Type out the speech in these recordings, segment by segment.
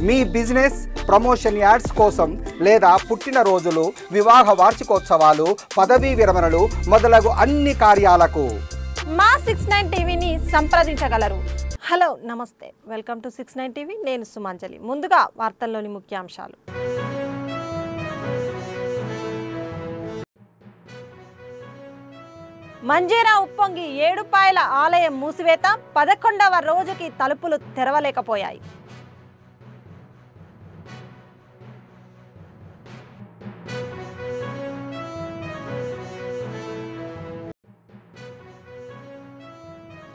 మీ business promotion ads కోసం లేదా పుట్టినరోజులు, వివాహ వార్షికోత్సవాలు, పదవీ విరమణలు మొదలగు అన్ని కార్యాలకు మా 69 టీవీని సంప్రదించగలరు. హలో నమస్తే, వెల్కమ్ టు 69 టీవీ. నేను సుమాంజలి. ముందుగా వార్తల్లోని ముఖ్యాంశాలు. మంజీరా ఉప్పొంగి ఏడుపాయల ఆలయం మూసివేత, 11వ రోజుకి తలుపులు తెరవలేకపోయాయి.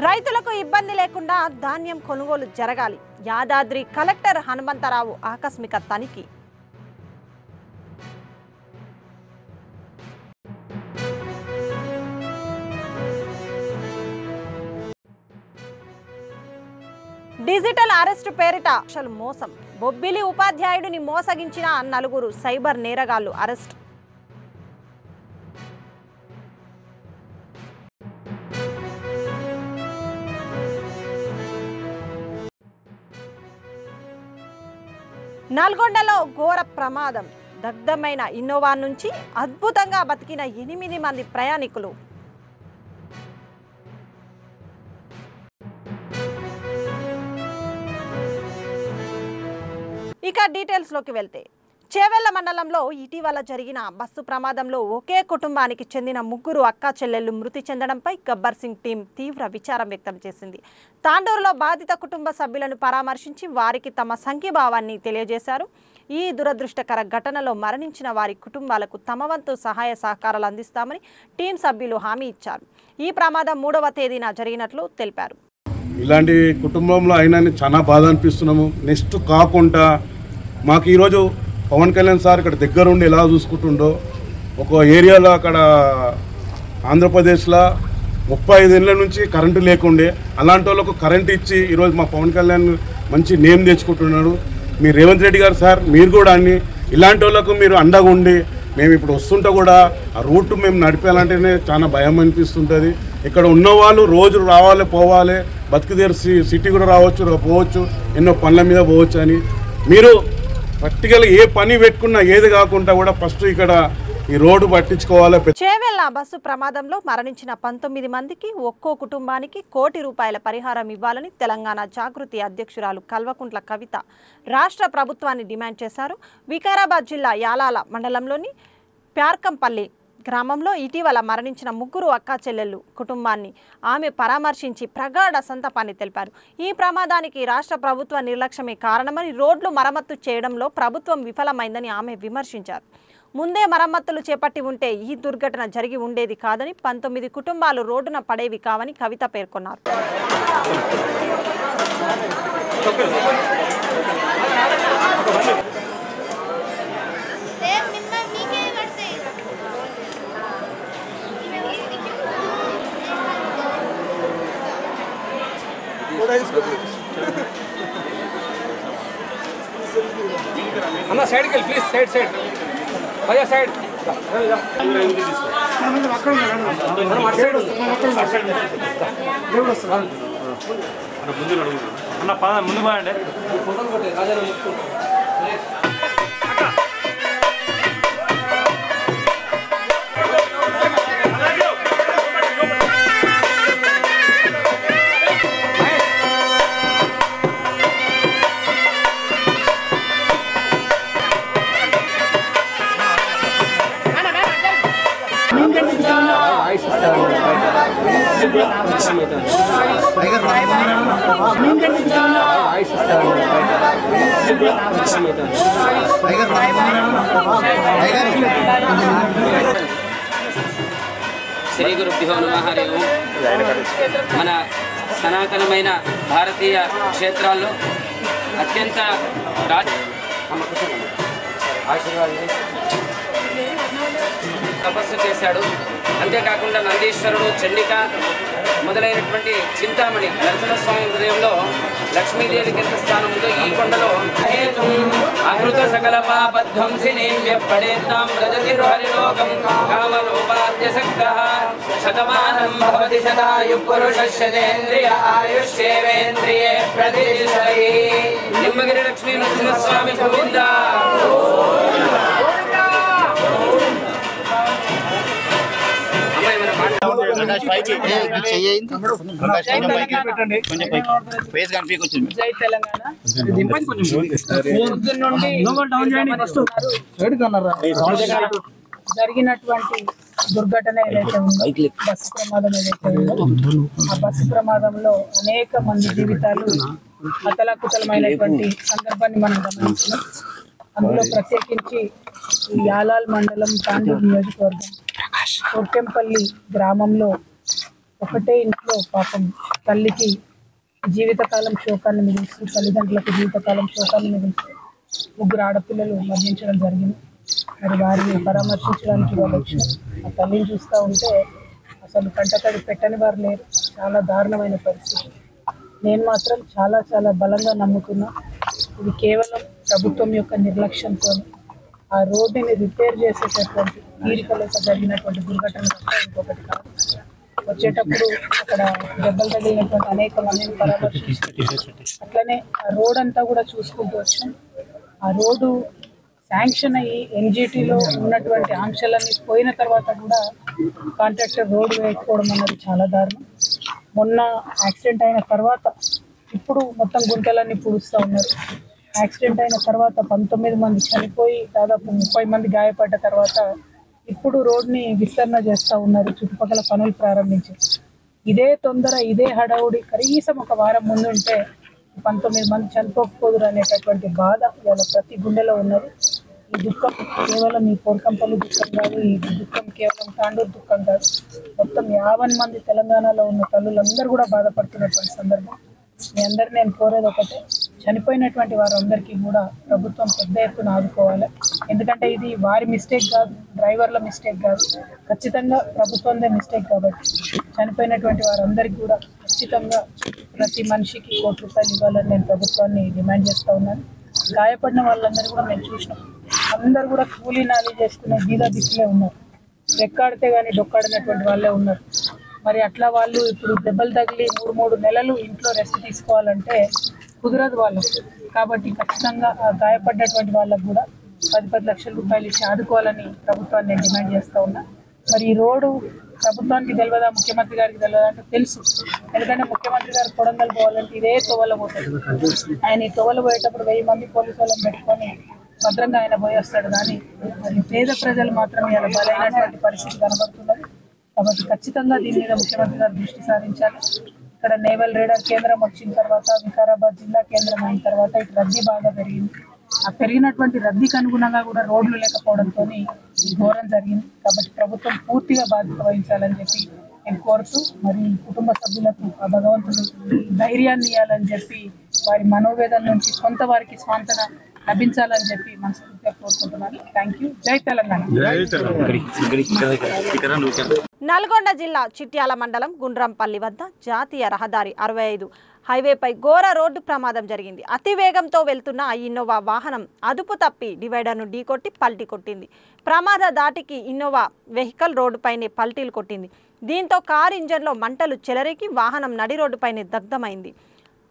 రైతులకు ఇబ్బంది లేకుండా ధాన్యం కొనుగోలు జరగాలి. యాదాద్రి కలెక్టర్ హనుమంతరావు ఆకస్మిక తనిఖీ. డిజిటల్ అరెస్టు పేరిట మోసం, బొబ్బిలి ఉపాధ్యాయుడిని మోసగించిన 4 సైబర్ నేరగాళ్లు అరెస్టు. నల్గొండలో ఘోర ప్రమాదం, దగ్ధమైన ఇన్నోవా నుంచి అద్భుతంగా బతికిన 8 మంది ప్రయాణికులు. ఇక డీటెయిల్స్లోకి వెళ్తే, చేవెళ్ల మండలంలో ఇటీవల జరిగిన బస్సు ప్రమాదంలో ఒకే కుటుంబానికి చెందిన 3 అక్కా చెల్లెళ్లు మృతి చెందడంపై గబ్బర్ సింగ్ టీం తీవ్ర విచారం వ్యక్తం చేసింది. తాండూరులో బాధిత కుటుంబ సభ్యులను పరామర్శించి వారికి తమ సంఘీభావాన్ని తెలియజేశారు. ఈ దురదృష్టకర ఘటనలో మరణించిన వారి కుటుంబాలకు తమ వంతు సహాయ సహకారాలు అందిస్తామని టీం సభ్యులు హామీ ఇచ్చారు. ఈ ప్రమాదం 3వ తేదీన జరిగినట్లు తెలిపారు. ఇలాంటి కుటుంబంలో అయినా చాలా బాధ అనిపిస్తున్నాము. నెక్స్ట్ కాకుండా మాకు ఈరోజు పవన్ కళ్యాణ్ సార్ ఇక్కడ దగ్గరుండి ఎలా చూసుకుంటుండో, ఒక ఏరియాలో అక్కడ ఆంధ్రప్రదేశ్లో 35 ఏళ్ళ నుంచి కరెంటు లేకుండే, అలాంటి వాళ్ళకు కరెంటు ఇచ్చి ఈరోజు మా పవన్ కళ్యాణ్ మంచి నేమ్ తెచ్చుకుంటున్నాడు. మీరు రేవంత్ రెడ్డి గారు సార్, మీరు కూడా అన్ని ఇలాంటి వాళ్ళకు మీరు అండగా ఉండి, మేము ఇప్పుడు వస్తుంటే కూడా ఆ రూట్ మేము నడిపేయాలంటేనే చాలా భయం అనిపిస్తుంటుంది. ఇక్కడ ఉన్నవాళ్ళు రోజు రావాలి పోవాలి, బతుకుదేరు సిటీ కూడా రావచ్చు పోవచ్చు, ఎన్నో పనుల మీద పోవచ్చు అని మీరు పర్టికులర్ ఏ పని పెట్టుకున్నా ఏది కాకుండా కూడా ఫస్ట్ ఇక్కడ ఈ రోడ్డు పట్టించుకోవాలి. చేవెళ్ల బస్సు ప్రమాదంలో మరణించిన 19 మందికి ఒక్కో కుటుంబానికి ₹1 కోటి పరిహారం ఇవ్వాలని తెలంగాణ జాగృతి అధ్యక్షురాలు కల్వకుంట్ల కవిత రాష్ట్ర ప్రభుత్వాన్ని డిమాండ్ చేశారు. వికారాబాద్ జిల్లా యాలాల మండలంలోని ప్యార్కంపల్లి గ్రామంలో ఇటీవల మరణించిన 3 అక్కా చెల్లెళ్ళు కుటుంబాన్ని ఆమె పరామర్శించి ప్రగాఢ సంతాపాన్ని తెలిపారు. ఈ ప్రమాదానికి రాష్ట్ర ప్రభుత్వ నిర్లక్ష్యమే కారణమని, రోడ్లు మరమ్మతు చేయడంలో ప్రభుత్వం విఫలమైందని ఆమె విమర్శించారు. ముందే మరమ్మతులు చేపట్టి ఉంటే ఈ దుర్ఘటన జరిగి ఉండేది కాదని, 19 కుటుంబాలు రోడ్డున పడేవి కావని కవిత పేర్కొన్నారు. అన్న సైడ్కి వెళ్ళి ప్లీజ్, సైడ్ భయ్యా సైడ్. అన్న పద ముందు బాగుండే. శ్రీ గురుభ్యో నమః. హరి ఓం. మన సనాతనమైన భారతీయ క్షేత్రాల్లో అత్యంత తపస్సు చేశాడు. అంతేకాకుండా నందీశ్వరుడు, చండిక మొదలైనటువంటి చింతామణి నరసింహస్వామి హృదయంలో లక్ష్మీదేవికి ఎంత స్థానం ఉందో ఈ కొండలో అమృత సకల పాపధ్వంసిని వ్యపడేతాం రజతి హరిలోకం కామలోపాద్యసక్తః శతమానం భవతి శతాయు పురుషస్యేంద్రియ ఆయుష్యేవేంద్రియే ప్రతిష్టతి. నిమ్మ హిమగిరి లక్ష్మీ నరసింహస్వామి గోవింద. జై తెలంగాణ. జరిగినటువంటి దుర్ఘటన ఏదైతే ఉందో, బస్సు ప్రమాదం ఏదైతే ఉందో, ఆ బస్సు ప్రమాదంలో అనేక మంది జీవితాలు అతలాకుతలమైనటువంటి సందర్భాన్ని మనం గమనించాం. అందులో ప్రత్యేకించి ఈ యాలాల్ మండలం తాండూరు నియోజకవర్గం కొర్కెంపల్లి గ్రామంలో ఒకటే ఇంట్లో పాపం తల్లికి జీవితకాలం శోకాన్ని మిగులుస్తూ, తల్లిదండ్రులకు జీవితకాలం శోకాన్ని మిగులుస్తూ 3 ఆడపిల్లలు మరణించడం జరిగింది. మరి వారిని పరామర్శించడానికి వాళ్ళు వచ్చిన ఆ తల్లిని చూస్తూ ఉంటే అసలు కంటతడి పెట్టని వారు లేరు. చాలా దారుణమైన పరిస్థితి. నేను మాత్రం చాలా చాలా బలంగా నమ్ముతున్నా ఇది కేవలం ప్రభుత్వం యొక్క నిర్లక్ష్యంతో ఆ రోడ్డుని రిపేర్ చేసేటటువంటి తీరిక లేక జరిగినటువంటి దుర్ఘటన ఇంకొకటి కాదు. వచ్చేటప్పుడు అక్కడ దెబ్బలు తగిలినటువంటి అనేక మందిని పరామర్శించి అట్లనే ఆ రోడ్ అంతా కూడా చూసుకుంటూ వచ్చాం. ఆ రోడ్డు శాంక్షన్ అయ్యి ఎన్జిటిలో ఉన్నటువంటి ఆంక్షలన్నీ పోయిన తర్వాత కూడా కాంట్రాక్టర్ రోడ్డు వేయకపోవడం అన్నది చాలా దారుణం. మొన్న యాక్సిడెంట్ అయిన తర్వాత ఇప్పుడు మొత్తం గుంటలన్నీ పూడుస్తూ ఉన్నారు. యాక్సిడెంట్ అయిన తర్వాత 19 మంది చనిపోయి దాదాపు 30 మంది గాయపడ్డ తర్వాత ఇప్పుడు రోడ్ని విస్తరణ చేస్తూ ఉన్నారు. చుట్టుపక్కల పనులు ప్రారంభించి ఇదే తొందర ఇదే హడావుడి కనీసం ఒక వారం ముందు ఉంటే 19 మంది చనిపోకపోదురు అనేటటువంటి బాధ ఇవాళ ప్రతి గుండెలో ఉన్నది. ఈ దుఃఖం కేవలం ఈ కొర్కంపల్లి దుఃఖం కాదు, ఈ దుఃఖం కేవలం తాండూరు దుఃఖం కాదు, మొత్తం 50 మంది తెలంగాణలో ఉన్న తల్లులందరూ కూడా బాధపడుతున్నటువంటి సందర్భం. మీ అందరు నేను కోరేది ఒకటే, చనిపోయినటువంటి వారందరికీ కూడా ప్రభుత్వం పెద్ద ఎత్తున ఆదుకోవాలి. ఎందుకంటే ఇది వారి మిస్టేక్ కాదు, డ్రైవర్ల మిస్టేక్ కాదు, ఖచ్చితంగా ప్రభుత్వందే మిస్టేక్. కాబట్టి చనిపోయినటువంటి వారందరికీ కూడా ఖచ్చితంగా ప్రతి మనిషికి 1 కోటి రూపాయలు ఇవ్వాలని నేను ప్రభుత్వాన్ని డిమాండ్ చేస్తూ ఉన్నాను. గాయపడిన వాళ్ళందరూ కూడా మేము చూసినాం. అందరూ కూడా కూలీ నాలి చేసుకునే బీద దిక్కులే ఉన్నారు. రెక్కాడితే కానీ డొక్కాడినటువంటి వాళ్ళే ఉన్నారు. మరి అట్లా వాళ్ళు ఇప్పుడు దెబ్బలు తగిలి 3 నెలలు ఇంట్లో రెస్ట్ తీసుకోవాలంటే కుదరదు వాళ్ళకు. కాబట్టి ఖచ్చితంగా గాయపడ్డటువంటి వాళ్ళకు కూడా 10 లక్షల రూపాయలు ఇచ్చి ఆదుకోవాలని ప్రభుత్వాన్ని నేను డిమాండ్ చేస్తూ ఉన్నా. మరి ఈ రోడ్డు ప్రభుత్వానికి తెలియదా, ముఖ్యమంత్రి గారికి తెలియదా అంటే తెలుసు. ఎందుకంటే ముఖ్యమంత్రి గారు కొడంగల్ పోవాలంటే ఇదే తోవల పోతాడు. ఆయన ఈ తోవల పోయేటప్పుడు 1000 మంది పోలీసు వాళ్ళని పెట్టుకొని భద్రంగా ఆయన పోయేస్తాడు. కానీ మరి పేద ప్రజలు మాత్రం ఇలా బలైనటువంటి పరిస్థితి కనబడుతున్నది. కాబట్టి ఖచ్చితంగా దీని మీద ముఖ్యమంత్రి గారు దృష్టి సారించాలి. ఇక్కడ నేవల్ రేడార్ కేంద్రం వచ్చిన తర్వాత, వికారాబాద్ జిల్లా కేంద్రం అయిన తర్వాత ఇటు రద్దీ బాగా పెరిగింది. ఆ పెరిగినటువంటి రద్దీకి అనుగుణంగా కూడా రోడ్లు లేకపోవడంతో ఈ ఘోరం జరిగింది. కాబట్టి ప్రభుత్వం పూర్తిగా బాధ్యత వహించాలని చెప్పి నేను కోరుతూ, మరి కుటుంబ సభ్యులకు ఆ భగవంతుడు ధైర్యాన్ని ఇవ్వాలని చెప్పి వారి మనోవేదన నుంచి కొంత వారికి స్వాంతన లభించాలని చెప్పి మనస్ఫూర్తిగా కోరుకుంటున్నాను. Thank you. జై తెలంగాణ. నల్గొండ జిల్లా చిట్యాల మండలం గుండ్రంపల్లి వద్ద జాతీయ రహదారి 65 హైవేపై ఘోర రోడ్డు ప్రమాదం జరిగింది. అతి వేగంతో వెళ్తున్న ఆ ఇన్నోవా వాహనం అదుపు తప్పి డివైడర్ను ఢీకొట్టి పల్టీ కొట్టింది. ప్రమాద దాటికి ఇన్నోవా వెహికల్ రోడ్డుపైనే పల్టీలు కొట్టింది. దీంతో కారు ఇంజన్లో మంటలు చెలరేగి వాహనం నడి రోడ్డుపైనే దగ్ధమైంది.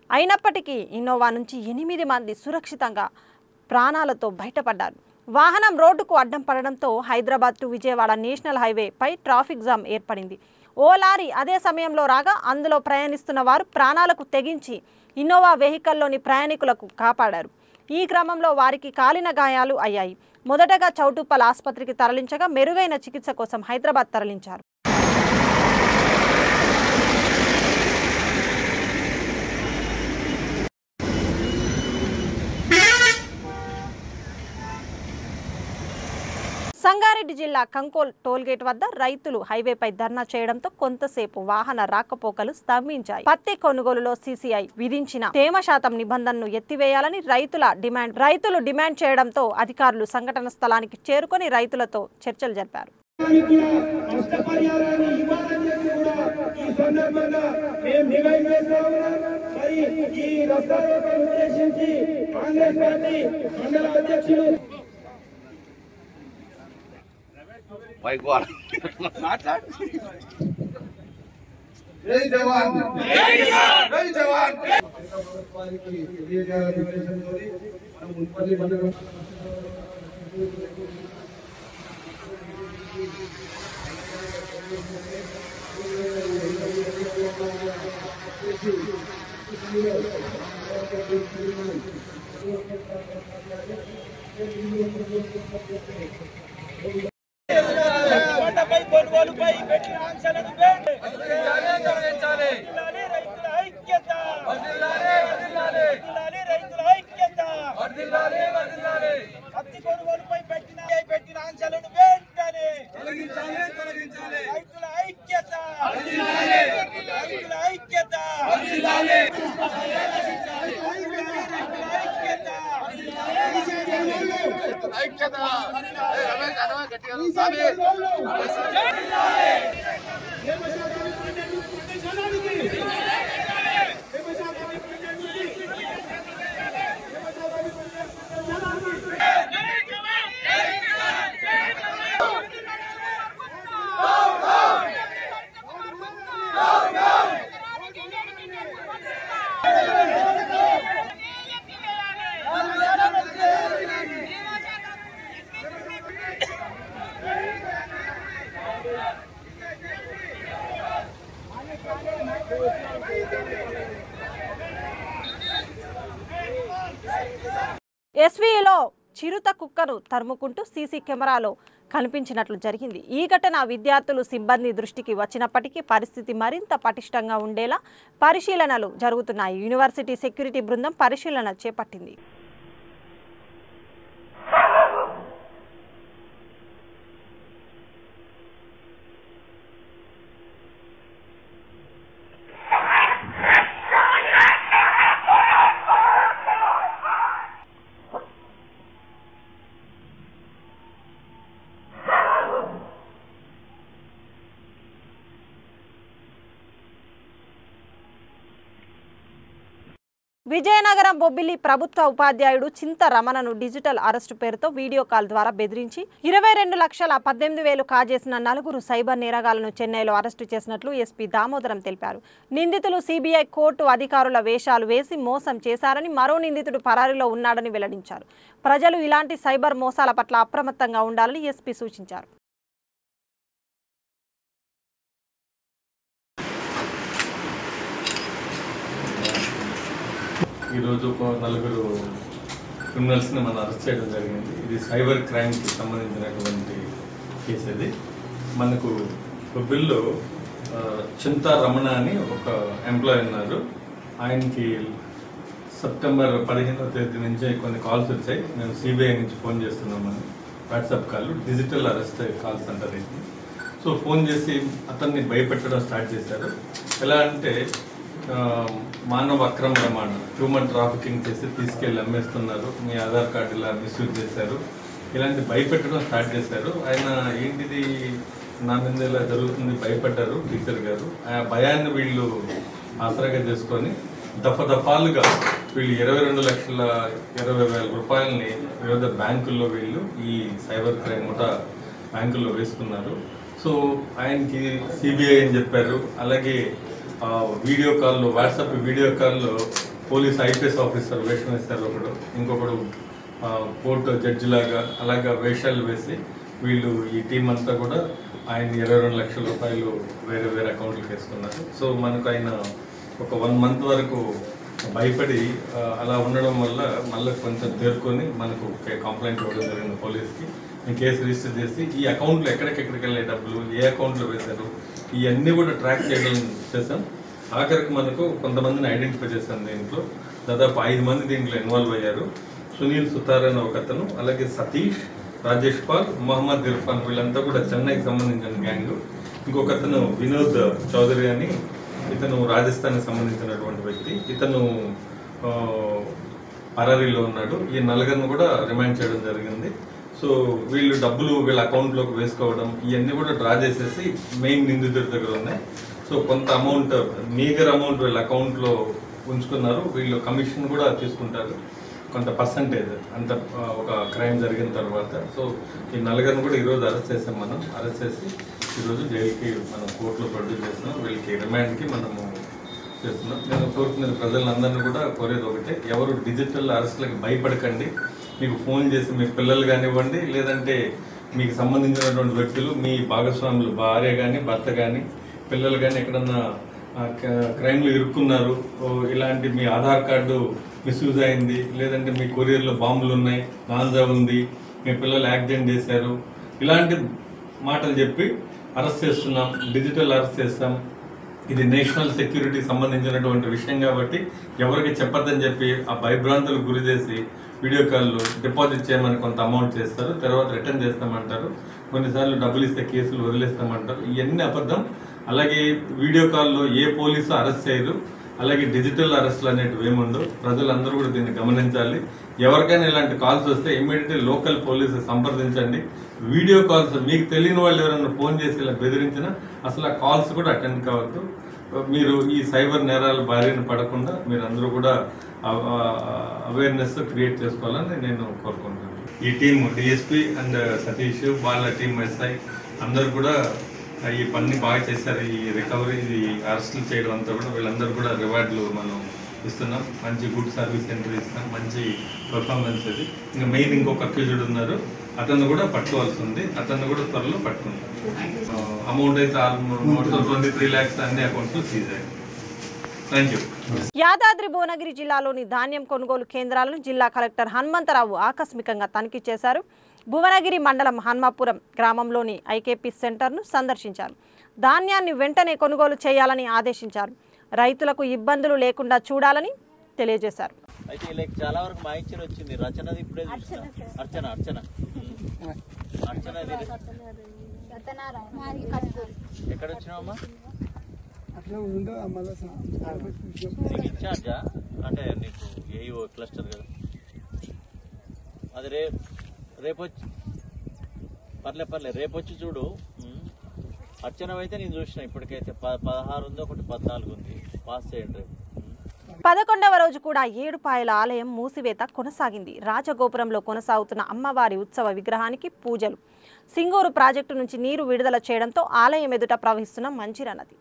అయినప్పటికీ ఇన్నోవా నుంచి 8 మంది సురక్షితంగా ప్రాణాలతో బయటపడ్డారు. వాహనం రోడ్డుకు అడ్డం పడడంతో హైదరాబాద్ టు విజయవాడ నేషనల్ హైవేపై ట్రాఫిక్ జామ్ ఏర్పడింది. ఓ లారీ అదే సమయంలో రాగా అందులో ప్రయాణిస్తున్న వారు ప్రాణాలకు తెగించి ఇన్నోవా వెహికల్లోని ప్రయాణికులకు కాపాడారు. ఈ క్రమంలో వారికి కాలిన గాయాలు అయ్యాయి. మొదటగా చౌటుప్పల్ ఆసుపత్రికి తరలించగా మెరుగైన చికిత్స కోసం హైదరాబాద్ తరలించారు. సంగారెడ్డి జిల్లా కంకోల్ టోల్గేట్ వద్ద రైతులు హైవేపై ధర్నా చేయడంతో కొంతసేపు వాహన రాకపోకలు స్తంభించాయి. పత్తి కొనుగోలులో సీసీఐ విధించిన తేమ శాతం నిబంధనను ఎత్తివేయాలని రైతులు డిమాండ్ చేయడంతో అధికారులు సంఘటన స్థలానికి చేరుకొని రైతులతో చర్చలు జరిపారు. జై జవాన్ జై జవాన్. ప్రభుత్వానికి తెలియజేయాలనే ఉద్దేశంతో మనం మున్పటి మండలం కొనుగోలుపై పెట్టిన ఆంక్షలను తొలగించాలి. రైతుల ఐక్యత, రైతుల ఐక్యత, పత్తి కొనుగోలుపై పెట్టిన ఆంక్షలను వెంటనే తొలగించాలి. రైతుల ఐక్యత, రైతుల ఐక్యత, ఎస్వీలో చిరుత కుక్కను తరుముకుంటూ సీసీ కెమెరాలో కనిపించినట్లు జరిగింది. ఈ ఘటన విద్యార్థులు సిబ్బంది దృష్టికి వచ్చినప్పటికీ పరిస్థితి మరింత పటిష్టంగా ఉండేలా పరిశీలనలు జరుగుతున్నాయి. యూనివర్సిటీ సెక్యూరిటీ బృందం పరిశీలన చేపట్టింది. విజయనగరం బొబ్బిలి ప్రభుత్వ ఉపాధ్యాయుడు చింత రమణను డిజిటల్ అరెస్టు పేరుతో వీడియో కాల్ ద్వారా బెదిరించి 22,18,000 కాజేసిన 4 సైబర్ నేరగాళ్లను చెన్నైలో అరెస్టు చేసినట్లు ఎస్పీ దామోదరం తెలిపారు. నిందితులు సిబిఐ కోర్టు అధికారుల వేషాలు వేసి మోసం చేశారని, మరో నిందితుడు పరారీలో ఉన్నాడని వెల్లడించారు. ప్రజలు ఇలాంటి సైబర్ మోసాల పట్ల అప్రమత్తంగా ఉండాలని ఎస్పీ సూచించారు. ఈరోజు ఒక 4 క్రిమినల్స్ని మనం అరెస్ట్ చేయడం జరిగింది. ఇది సైబర్ క్రైమ్కి సంబంధించినటువంటి కేసు. ఇది మనకు ఒక బిల్లు చింతా రమణ అని ఒక ఎంప్లాయీ ఉన్నారు. ఆయనకి సెప్టెంబర్ 15వ తేదీ నుంచి కొన్ని కాల్స్ వచ్చాయి. మేము సిబిఐ నుంచి ఫోన్ చేస్తున్నామని WhatsApp call, digital arrest calls అంటారు ఇది. సో ఫోన్ చేసి అతన్ని భయపెట్టడం స్టార్ట్ చేశారు. ఎలా అంటే మానవ అక్రమ రవాణా, హ్యూమన్ ట్రాఫికింగ్ చేసి తీసుకెళ్ళి అమ్మేస్తున్నారు, మీ ఆధార్ కార్డు ఇలా మిస్యూజ్ చేశారు, ఇలాంటి భయపెట్టడం స్టార్ట్ చేశారు. ఆయన ఏంటిది నా మీద ఇలా జరుగుతుంది భయపడ్డారు టీచర్ గారు. ఆ భయాన్ని వీళ్ళు ఆసరాగా చేసుకొని దఫాలుగా వీళ్ళు 22,20,000 రూపాయలని వివిధ బ్యాంకుల్లో వీళ్ళు ఈ సైబర్ క్రైమ్ ముఠా బ్యాంకుల్లో వేసుకున్నారు. సో ఆయనకి సిబిఐ అని చెప్పారు. అలాగే వీడియో కాల్లో, వాట్సాప్ వీడియో కాల్లో పోలీస్ ఐపీఎస్ ఆఫీసర్ వేషం వేస్తారు ఒకడు, ఇంకొకడు కోర్టు జడ్జి లాగా అలాగా వేషాలు వేసి వీళ్ళు ఈ టీం అంతా కూడా ఆయన 22 లక్షల రూపాయలు వేరే వేరే అకౌంట్లకు వేసుకున్నారు. సో మనకు ఆయన ఒక 1 మంత్ వరకు భయపడి అలా ఉండడం వల్ల మళ్ళీ కొంచెం తేరుకొని మనకు కంప్లైంట్ ఇవ్వడం జరిగింది పోలీస్కి. కేసు రిజిస్టర్ చేసి ఈ అకౌంట్లో ఎక్కడికెక్కడికి వెళ్ళే డబ్బులు, ఏ అకౌంట్లో వేశారు, ఇవన్నీ కూడా ట్రాక్ చేయడం చేసాం. ఆఖరికి మనకు కొంతమందిని ఐడెంటిఫై చేశాం. దీంట్లో దాదాపు 5 మంది దీంట్లో ఇన్వాల్వ్ అయ్యారు. సునీల్ సుతార్ అని ఒకతను, అలాగే సతీష్, రాజేష్ పాల్, మొహమ్మద్ ఇర్ఫాన్, వీళ్ళంతా కూడా చెన్నైకి సంబంధించిన గ్యాంగ్. ఇంకొకతను వినోద్ చౌదరి అని, ఇతను రాజస్థాన్కి సంబంధించినటువంటి వ్యక్తి, ఇతను పరారీలో ఉన్నాడు. ఈ 4 కూడా రిమాండ్ చేయడం జరిగింది. సో వీళ్ళు డబ్బులు వీళ్ళ అకౌంట్లోకి వేసుకోవడం ఇవన్నీ కూడా డ్రా చేసేసి మెయిన్ నిందితుడి దగ్గర ఉన్నాయి. సో కొంత అమౌంట్, మీగర్ అమౌంట్ వీళ్ళ అకౌంట్లో ఉంచుకున్నారు. వీళ్ళు కమిషన్ కూడా తీసుకుంటారు కొంత పర్సంటేజ్ అంత ఒక క్రైమ్ జరిగిన తర్వాత. సో ఈ 4 కూడా ఈరోజు అరెస్ట్ చేసాం. మనం అరెస్ట్ చేసి ఈరోజు జైలుకి మనం కోర్టులో ప్రొడ్యూస్ చేసినాం. వీళ్ళకి రిమాండ్కి మనము చేస్తున్నాం. నేను కోరుకునేది ప్రజలందరినీ కూడా కోరేది ఒకటే, ఎవరు డిజిటల్ అరెస్ట్లకి భయపడకండి. మీకు ఫోన్ చేసి మీ పిల్లలు కానివ్వండి, లేదంటే మీకు సంబంధించినటువంటి వ్యక్తులు, మీ భాగస్వాములు, భార్య కానీ భర్త కానీ పిల్లలు కానీ ఎక్కడన్నా క్రైమ్లో ఇరుక్కున్నారు, ఇలాంటి మీ ఆధార్ కార్డు మిస్యూజ్ అయింది, లేదంటే మీ కొరియర్లో బాంబులు ఉన్నాయి, గాంజా ఉంది, మీ పిల్లలు యాక్సిడెంట్ చేశారు, ఇలాంటి మాటలు చెప్పి అరెస్ట్ చేస్తున్నాం, డిజిటల్ అరెస్ట్ చేస్తాం. ఇది నేషనల్ సెక్యూరిటీకి సంబంధించినటువంటి విషయం కాబట్టి ఎవరికి చెప్పొద్దని చెప్పి ఆ భయభ్రాంతులకు గురి చేసి వీడియో కాల్లో డిపాజిట్ చేయమని కొంత అమౌంట్ చేస్తారు, తర్వాత రిటర్న్ చేస్తామంటారు, కొన్నిసార్లు డబ్బులు ఇస్తే కేసులు వదిలేస్తామంటారు. ఇవన్నీ అబద్ధం. అలాగే వీడియో కాల్లో ఏ పోలీసు అరెస్ట్ చేయరు, అలాగే డిజిటల్ అరెస్టులు అనేటివి ఏముండవు. ప్రజలందరూ కూడా దీన్ని గమనించాలి. ఎవరికైనా ఇలాంటి కాల్స్ వస్తే ఇమ్మీడియట్లీ లోకల్ పోలీసు సంప్రదించండి. వీడియో కాల్స్ మీకు తెలియని వాళ్ళు ఎవరైనా ఫోన్ చేసి ఇలా బెదిరించినా అసలు ఆ కాల్స్ కూడా అటెండ్ కావద్దు. మీరు ఈ సైబర్ నేరాల బారిన పడకుండా మీరందరూ కూడా అవేర్నెస్ క్రియేట్ చేసుకోవాలని నేను కోరుకుంటున్నాను. ఈ టీం డిఎస్పీ అండ్ సతీష్, వాళ్ళ టీం ఎస్ఐ అందరూ కూడా ఈ పని బాగా చేశారు. ఈ రికవరీ, ఈ అరెస్టులు చేయడం అంతా కూడా వీళ్ళందరూ కూడా రివార్డులు మనం ఇస్తున్నాం. మంచి గుడ్ సర్వీస్ ఎంట్రీ ఇస్తున్నాం, మంచి పర్ఫార్మెన్స్ అది. ఇంకా మెయిన్ ఇంకొక అక్యూజ్డ్ ఉన్నారు, అతను కూడా పట్టుకోవాల్సి ఉంది, అతను కూడా త్వరలో పట్టుకుంటాం. అమౌంట్ అయితే ఆల్మోస్ట్ 23 lakhs అన్ని అకౌంట్స్ సీజ్ అయ్యాయి. Thank you. యాదాద్రి భువనగిరి జిల్లాలోని ధాన్యం కొనుగోలు కేంద్రాలను జిల్లా కలెక్టర్ హనుమంతరావు ఆకస్మికంగా తనిఖీ చేశారు. భువనగిరి మండలం హన్మాపురం గ్రామంలోని ఐకేపీ సెంటర్ను సందర్శించారు. ధాన్యాన్ని వెంటనే కొనుగోలు చేయాలని ఆదేశించారు. రైతులకు ఇబ్బందులు లేకుండా చూడాలని తెలియజేశారు. అయితే ఇలా చాలా వరకు మాయిచర్ వచ్చింది. రచనది ఇప్పుడే చూసిన. అర్చన ఎక్కడ వచ్చినావమ్మా? నీకు ఇన్ఛార్జా అంటే నీకు ఏఈఓ క్లస్టర్ కదా. అది రేపు వచ్చి పర్లే రేపు వచ్చి చూడు. అర్చన అయితే నేను చూసిన ఇప్పటికైతే 16 ఉంది, ఒకటి 14 ఉంది. పాస్ చేయండి రేపు. 11వ రోజు కూడా ఏడుపాయల ఆలయం మూసివేత కొనసాగింది. రాజగోపురంలో కొనసాగుతున్న అమ్మవారి ఉత్సవ విగ్రహానికి పూజలు. సింగూరు ప్రాజెక్టు నుంచి నీరు విడుదల చేయడంతో ఆలయం ఎదుట ప్రవహిస్తున్న మంచిర నది.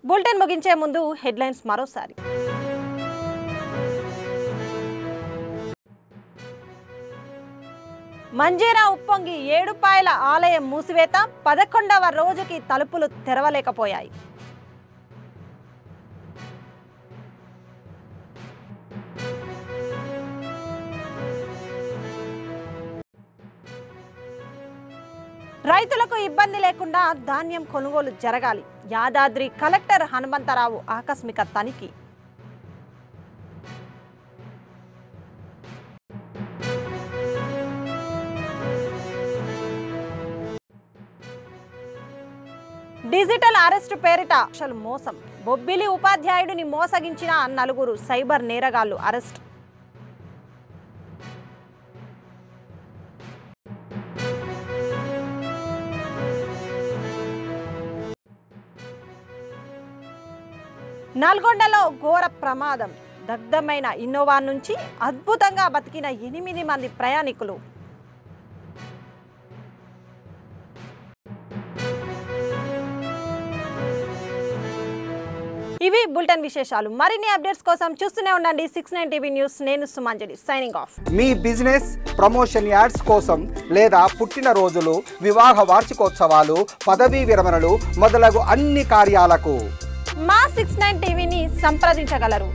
బులెటిన్ ముగించే ముందు హెడ్లైన్స్ మరోసారి. మంజీరా ఉప్పొంగి ఏడుపాయల ఆలయం మూసివేత, 11వ రోజుకి తలుపులు తెరవలేకపోయాయి. రైతులకు ఇబ్బంది లేకుండా ధాన్యం కొనుగోలు జరగాలి. యాదాద్రి కలెక్టర్ హనుమంతరావు ఆకస్మిక తనిఖీ. డిజిటల్ అరెస్టు పేరిట అసలు మోసం. బొబ్బిలి ఉపాధ్యాయుడిని మోసగించిన 4 సైబర్ నేరగాళ్లు అరెస్ట్. నల్గొండలో ఘోర ప్రమాదం. దగ్ధమైన ఇన్నోవా నుంచి అద్భుతంగా బతికిన 8 మంది ప్రయాణికులు. ఇవి బులెటిన్ విశేషాలు. మరిన్ని అప్డేట్స్ కోసం చూస్తూనే ఉండండి 69 టీవీ న్యూస్. నేను సుమంజలి, సైనింగ్ ఆఫ్. మీ బిజినెస్ ప్రమోషన్ యాడ్స్ కోసం లేదా పుట్టినరోజులు, వివాహ వార్షికోత్సవాలు, పదవీ విరమణలు మొదలగు అన్ని కార్యాలకు మా 69 టీవీని సంప్రదించగలరు.